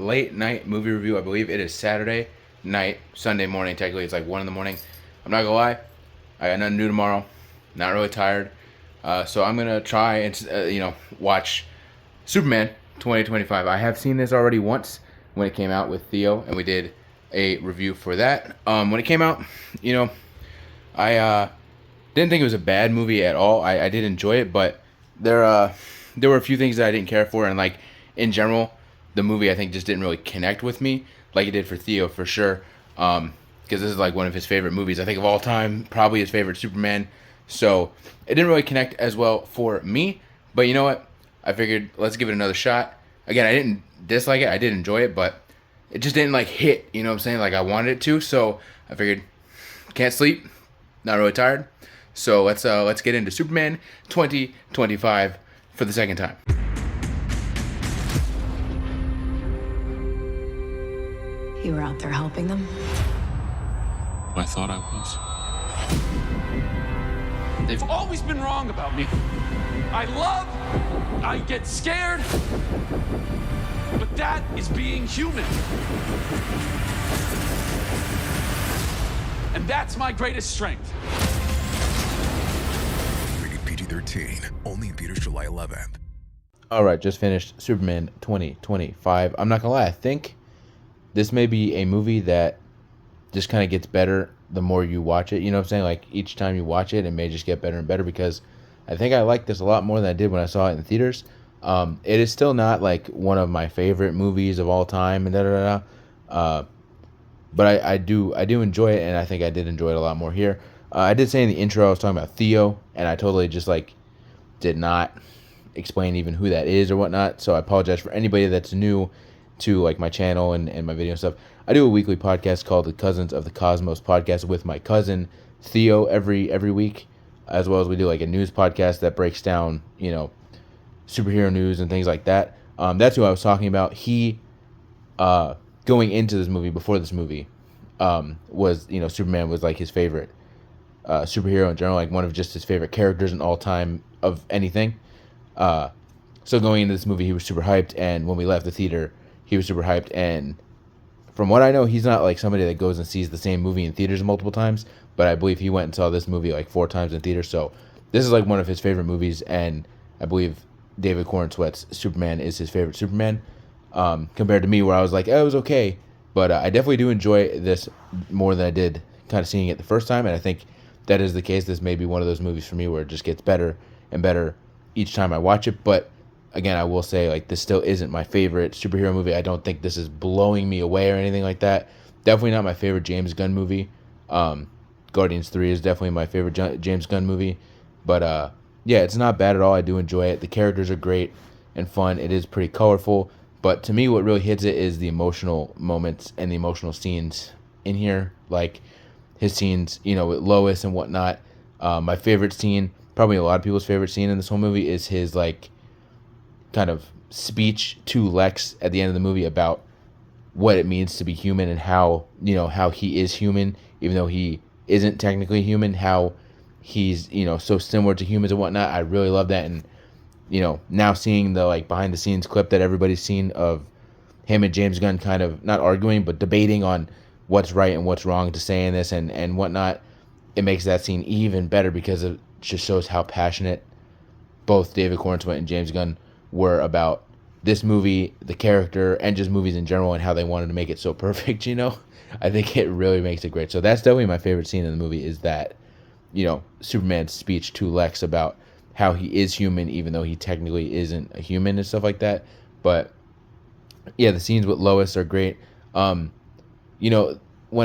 late night movie review. I believe it is Saturday night, Sunday morning. Technically, it's like 1 in the morning. I'm not gonna lie, I got nothing to do tomorrow. Not really tired, so I'm gonna try and watch Superman 2025. I have seen this already once when it came out with Theo, and we did a review for that. When it came out, I didn't think it was a bad movie at all. I did enjoy it, but there were a few things that I didn't care for, and like in general, the movie I think just didn't really connect with me like it did for Theo for sure. Because this is like one of his favorite movies I think of all time, probably his favorite Superman. So it didn't really connect as well for me. But you know what? I figured let's give it another shot. Again, I didn't dislike it. I did enjoy it, but it just didn't like hit. You know what I'm saying? Like I wanted it to. So I figured can't sleep, not really tired. So let's get into Superman 2025 for the second time. You were out there helping them? I thought I was. They've always been wrong about me. I get scared, but that is being human. And that's my greatest strength. Rated PG-13, only in theaters July 11th. All right, just finished Superman 2025. I'm not gonna lie, I think this may be a movie that just kind of gets better the more you watch it. You know what I'm saying? Like each time you watch it, it may just get better and better because I think I like this a lot more than I did when I saw it in the theaters. It is still not like one of my favorite movies of all time and but I do enjoy it, and I think I did enjoy it a lot more here. I did say in the intro I was talking about Theo, and I totally just like did not explain even who that is or whatnot. So I apologize for anybody that's new to like my channel and my video and stuff. I do a weekly podcast called the Cousins of the Cosmos podcast with my cousin Theo every week, as well as we do like a news podcast that breaks down superhero news and things like that. That's who I was talking about. He going into this movie, before this movie, was Superman was like his favorite superhero in general, like one of just his favorite characters in all time of anything. So going into this movie, he was super hyped, and when we left the theater, he was super hyped. And from what I know, he's not like somebody that goes and sees the same movie in theaters multiple times, but I believe he went and saw this movie like 4 times in theaters. So this is like one of his favorite movies, and I believe David Corn Sweat's Superman is his favorite Superman, compared to me, where I was like, oh, it was okay, but I definitely do enjoy this more than I did kind of seeing it the first time, and I think that is the case. This may be one of those movies for me where it just gets better and better each time I watch it. But again, I will say, like, this still isn't my favorite superhero movie. I don't think this is blowing me away or anything like that. Definitely not my favorite James Gunn movie. Guardians 3 is definitely my favorite James Gunn movie. But yeah, it's not bad at all. I do enjoy it. The characters are great and fun. It is pretty colorful. But to me, what really hits it is the emotional moments and the emotional scenes in here. Like his scenes, with Lois and whatnot. My favorite scene, probably a lot of people's favorite scene in this whole movie, is his like kind of speech to Lex at the end of the movie about what it means to be human and how he is human, even though he isn't technically human, how he's so similar to humans and whatnot. I really love that. And now seeing the like behind the scenes clip that everybody's seen of him and James Gunn kind of not arguing but debating on what's right and what's wrong to say in this and whatnot, it makes that scene even better because it just shows how passionate both David Cornswet and James Gunn were about this movie, the character, and just movies in general, and how they wanted to make it so perfect. I think it really makes it great. So that's definitely my favorite scene in the movie, is that Superman's speech to Lex about how he is human even though he technically isn't a human and stuff like that. But yeah, the scenes with Lois are great. When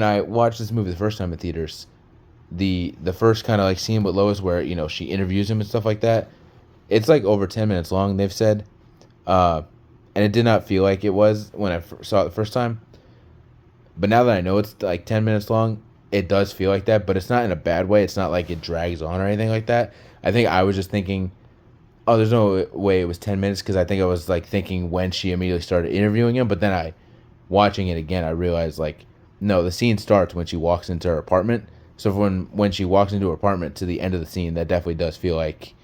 I watched this movie the first time in theaters, the first kind of like scene with Lois where she interviews him and stuff like that, it's like over 10 minutes long, they've said, and it did not feel like it was when I saw it the first time. But now that I know it's like 10 minutes long, it does feel like that, but it's not in a bad way. It's not like it drags on or anything like that. I think I was just thinking, oh, there's no way it was 10 minutes, because I think I was like thinking when she immediately started interviewing him. But then watching it again, I realized like, no, the scene starts when she walks into her apartment. So when she walks into her apartment to the end of the scene, that definitely does feel like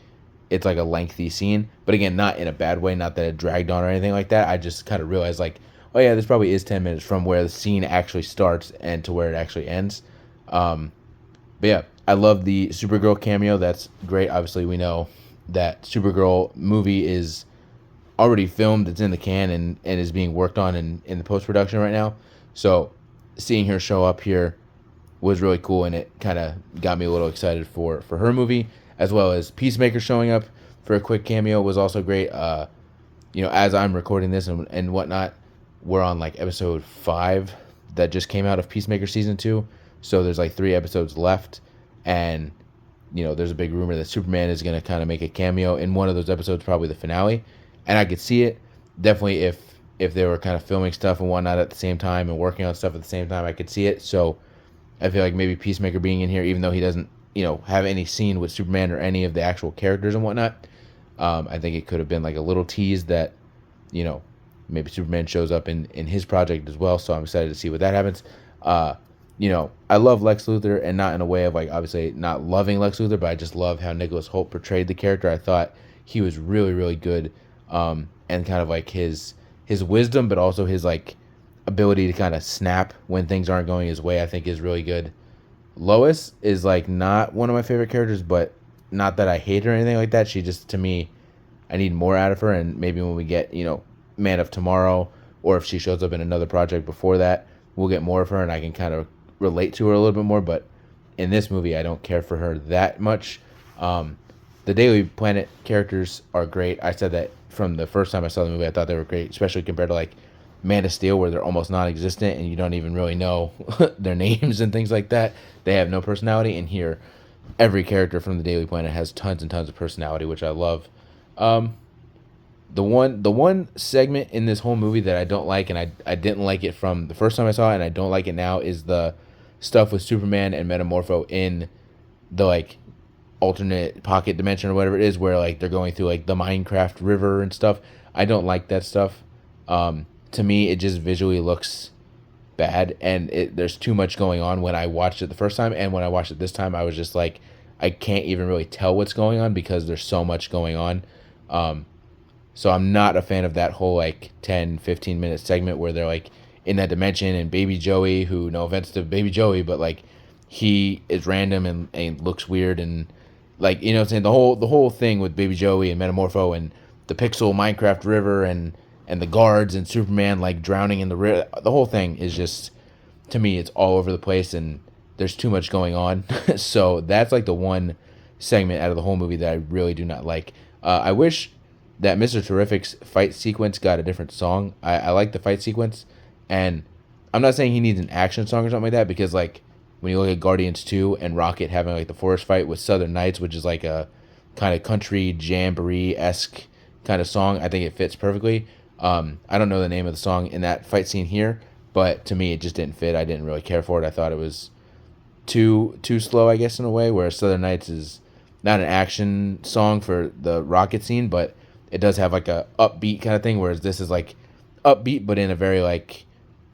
it's like a lengthy scene. But again, not in a bad way, not that it dragged on or anything like that. I just kind of realized like, oh yeah, this probably is 10 minutes from where the scene actually starts and to where it actually ends. But yeah, I love the Supergirl cameo. That's great. Obviously, we know that Supergirl movie is already filmed. It's in the can and is being worked on in the post-production right now. So seeing her show up here was really cool, and it kind of got me a little excited for her movie, as well as Peacemaker showing up for a quick cameo was also great. As I'm recording this and whatnot, we're on like episode 5 that just came out of Peacemaker season 2. So there's like 3 episodes left, and there's a big rumor that Superman is going to kind of make a cameo in one of those episodes, probably the finale. And I could see it. Definitely if they were kind of filming stuff and whatnot at the same time and working on stuff at the same time, I could see it. So I feel like maybe Peacemaker being in here, even though he doesn't, have any scene with Superman or any of the actual characters and whatnot, I think it could have been like a little tease that, maybe Superman shows up in his project as well. So I'm excited to see what that happens. I love Lex Luthor, and not in a way of like obviously not loving Lex Luthor, but I just love how Nicholas Hoult portrayed the character. I thought he was really, really good, and kind of like his wisdom, but also his like ability to kind of snap when things aren't going his way, I think is really good. Lois is like not one of my favorite characters, but not that I hate her or anything like that. She just, to me, I need more out of her, and maybe when we get Man of Tomorrow, or if she shows up in another project before that, we'll get more of her and I can kind of relate to her a little bit more. But in this movie, I don't care for her that much. The Daily Planet characters are great. I said that from the first time I saw the movie. I thought they were great, especially compared to like Man of Steel, where they're almost non-existent and you don't even really know their names and things like that. They have no personality. And here, every character from the Daily Planet has tons and tons of personality, which I love. The one segment in this whole movie that I don't like, and I didn't like it from the first time I saw it, and I don't like it now, is the stuff with Superman and Metamorpho in the like alternate pocket dimension or whatever it is, where like they're going through like the Minecraft river and stuff. I don't like that stuff. To me, it just visually looks bad, and there's too much going on. When I watched it the first time and when I watched it this time, I was just like, I can't even really tell what's going on because there's so much going on. So I'm not a fan of that whole like 10-15 minute segment where they're like in that dimension, and Baby Joey, who, no offense to Baby Joey, but like he is random and looks weird, and like, what I'm saying, the whole thing with Baby Joey and Metamorpho and the Pixel Minecraft river and the guards and Superman like drowning in the river, the whole thing is just, to me, it's all over the place and there's too much going on. So that's like the one segment out of the whole movie that I really do not like. I wish that Mr. Terrific's fight sequence got a different song. I like the fight sequence, and I'm not saying he needs an action song or something like that, because like when you look at Guardians 2 and Rocket having like the forest fight with Southern Nights, which is like a kind of country jamboree-esque kind of song, I think it fits perfectly. I don't know the name of the song in that fight scene here, but to me it just didn't fit. I didn't really care for it. I thought it was too slow, I guess, in a way, where Southern Nights is not an action song for the Rocket scene, but it does have like a upbeat kind of thing, whereas this is like upbeat but in a very like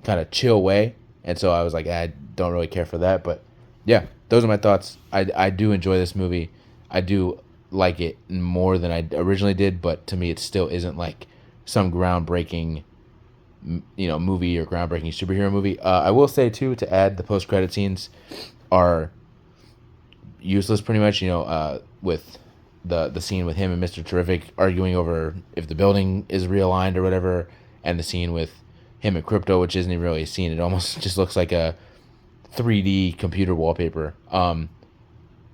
kind of chill way. And so I was like, I don't really care for that. But yeah, those are my thoughts. I do enjoy this movie. I do like it more than I originally did, but to me it still isn't like some groundbreaking movie or groundbreaking superhero movie. I will say too, to add, the post-credit scenes are useless pretty much, with the scene with him and Mr. Terrific arguing over if the building is realigned or whatever, and the scene with him and Crypto, which isn't even really a scene. It almost just looks like a 3D computer wallpaper. Yeah,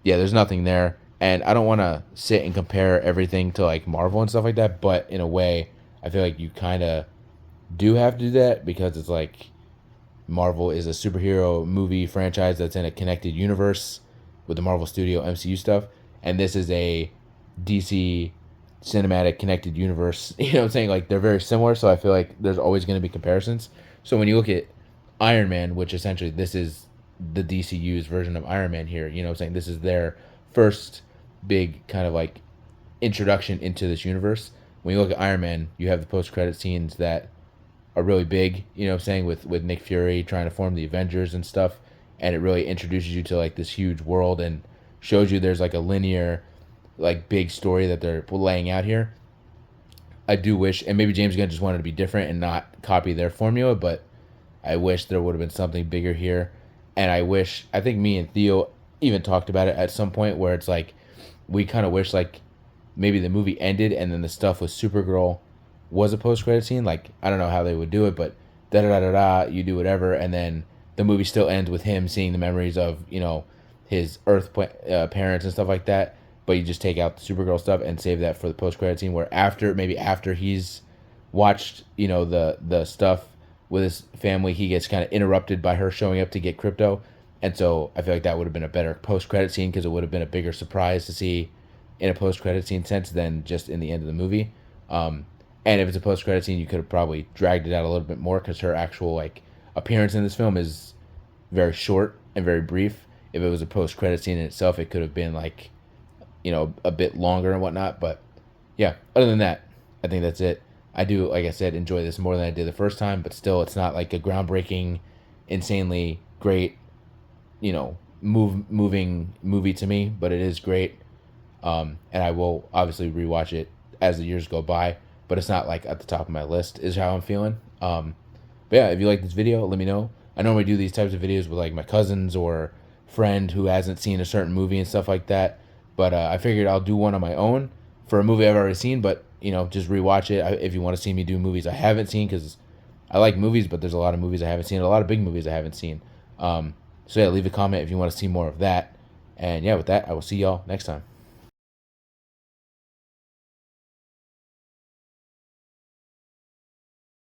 there's nothing there. And I don't want to sit and compare everything to like Marvel and stuff like that, but in a way, I feel like you kind of do have to do that, because it's like Marvel is a superhero movie franchise that's in a connected universe with the Marvel Studio MCU stuff, and this is a DC cinematic connected universe. You know what I'm saying? Like, they're very similar, so I feel like there's always going to be comparisons. So when you look at Iron Man, which essentially this is the DCU's version of Iron Man here, you know what I'm saying? This is their first big kind of like introduction into this universe. When you look at Iron Man, you have the post-credit scenes that are really big, you know what I'm saying, with Nick Fury trying to form the Avengers and stuff, and it really introduces you to like this huge world and shows you there's like a linear, like, big story that they're laying out here. I do wish, and maybe James Gunn just wanted to be different and not copy their formula, but I wish there would have been something bigger here. And I think me and Theo even talked about it at some point where it's like, we kind of wish like maybe the movie ended and then the stuff with Supergirl was a post credit scene. Like, I don't know how they would do it, but da da da da da, you do whatever, and then the movie still ends with him seeing the memories of, his parents and stuff like that. But you just take out the Supergirl stuff and save that for the post credit scene, where after he's watched the stuff with his family, he gets kind of interrupted by her showing up to get crypto. And so I feel like that would have been a better post credit scene, because it would have been a bigger surprise to see in a post credit scene sense than just in the end of the movie. And if it's a post credit scene, you could have probably dragged it out a little bit more, because her actual like appearance in this film is very short and very brief. If it was a post credit scene in itself, it could have been like, a bit longer and whatnot. But yeah, other than that, I think that's it. I do, like I said, enjoy this more than I did the first time, but still, it's not like a groundbreaking, insanely great, moving movie to me, but it is great. And I will obviously rewatch it as the years go by, but it's not like at the top of my list is how I'm feeling. But yeah, if you like this video, let me know. I normally do these types of videos with like my cousins or friend who hasn't seen a certain movie and stuff like that. But I figured I'll do one on my own for a movie I've already seen, but just rewatch it if you want to see me do movies I haven't seen, because I like movies, but there's a lot of movies I haven't seen, a lot of big movies I haven't seen. So yeah, leave a comment if you want to see more of that. And yeah, with that, I will see y'all next time.